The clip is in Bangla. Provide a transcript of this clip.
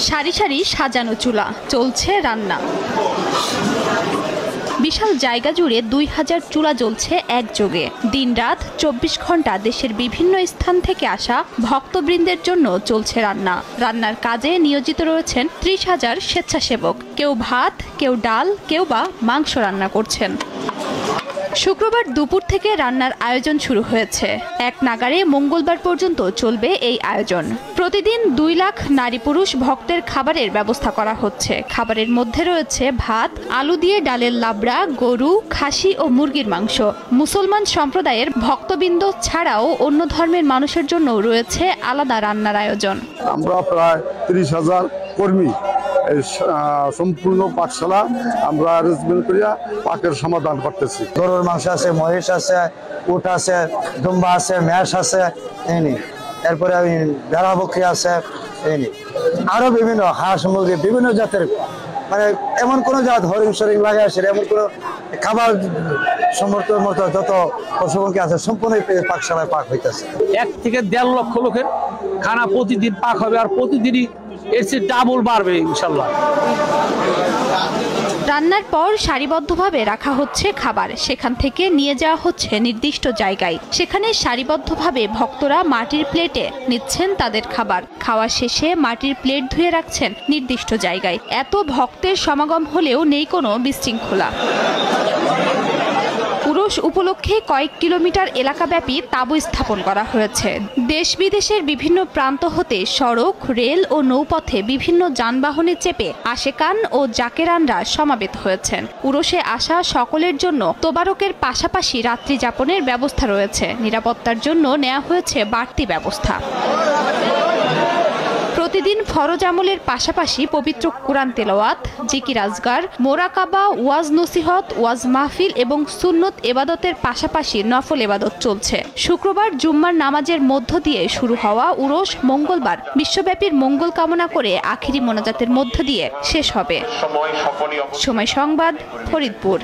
সারি সারি সাজানো চুলা, চলছে রান্না। বিশাল জায়গা জুড়ে 2000 চুলা জ্বলছে একযোগে। দিনরাত 24 ঘন্টা দেশের বিভিন্ন স্থান থেকে আসা ভক্তবৃন্দের জন্য চলছে রান্না। রান্নার কাজে নিয়োজিত রয়েছেন 30,000 স্বেচ্ছাসেবক। কেউ ভাত, কেউ ডাল, কেউ বা মাংস রান্না করছেন। শুক্রবার দুপুর থেকে রান্নার আয়োজন শুরু হয়েছে। এক নাগারে মঙ্গলবার পর্যন্ত চলবে এই আয়োজন। প্রতিদিন 2 লাখ নারী পুরুষ ভক্তের খাবারের ব্যবস্থা করা হচ্ছে। খাবারের মধ্যে রয়েছে ভাত, আলু দিয়ে ডালের লাবড়া, গরু, খাসি ও মুরগির মাংস। মুসলমান সম্প্রদায়ের ভক্তবৃন্দ ছাড়াও অন্য ধর্মের মানুষের জন্য রয়েছে আলাদা রান্নার আয়োজন। আমরা প্রায় 30,000 কর্মী সম্পূর্ণ পাকশালা আমরা অ্যারেঞ্জমেন্ট করিয়া পাকের সমাধান করতেছি। গরুর মাংস আছে, মহিষ আছে, উট আছে, দুম্বা আছে, মেষ আছে, এরপরে ভেড়া বকরি আছে, আরো বিভিন্ন হাঁস মুরগি বিভিন্ন জাতের, মানে এমন কোন জাত হরিণ সরিং লাগে আসে এমন কোন খাবার সমর্থন মতো যত পশুপক্ষী আছে সম্পূর্ণ পাকশালায় পাক হইতেছে। 1 থেকে 1.5 লক্ষ লোকের খানা প্রতিদিন পাক হবে, আর প্রতিদিনই এর চেয়ে ডাবল বাড়বে ইনশাল্লাহ। রান্নার পর সারিবদ্ধভাবে রাখা হচ্ছে খাবার। সেখান থেকে নিয়ে যাওয়া হচ্ছে নির্দিষ্ট জায়গায়। সেখানে সারিবদ্ধভাবে ভক্তরা মাটির প্লেটে নিচ্ছেন তাদের খাবার। খাওয়া শেষে মাটির প্লেট ধুয়ে রাখছেন নির্দিষ্ট জায়গায়। এত ভক্তের সমাগম হলেও নেই কোনো বিশৃঙ্খলা। উরুস উপলক্ষে কয়েক কিলোমিটার এলাকাব্যাপী তাঁবু স্থাপন করা হয়েছে। দেশ বিদেশের বিভিন্ন প্রান্ত হতে সড়ক, রেল ও নৌপথে বিভিন্ন যানবাহনে চেপে আশেকান ও জাকেরানরা সমাবেত হয়েছেন। উরুসে আসা সকলের জন্য তোবারকের পাশাপাশি রাত্রি যাপনের ব্যবস্থা রয়েছে। নিরাপত্তার জন্য নেওয়া হয়েছে বাড়তি ব্যবস্থা। প্রতিদিন ফরজ আমলের পাশাপাশি পবিত্র কুরআন তেলাওয়াত, জিকির আজগার, মোরাকাবা, ওয়াজ নসিহত, ওয়াজ মাহফিল এবং সুন্নত এবাদতের পাশাপাশি নফল এবাদত চলছে। শুক্রবার জুম্মার নামাজের মধ্য দিয়ে শুরু হওয়া উরুস মঙ্গলবার বিশ্বব্যাপীর মঙ্গল কামনা করে আখিরি মোনাজাতের মধ্য দিয়ে শেষ হবে। সময় সংবাদ, ফরিদপুর।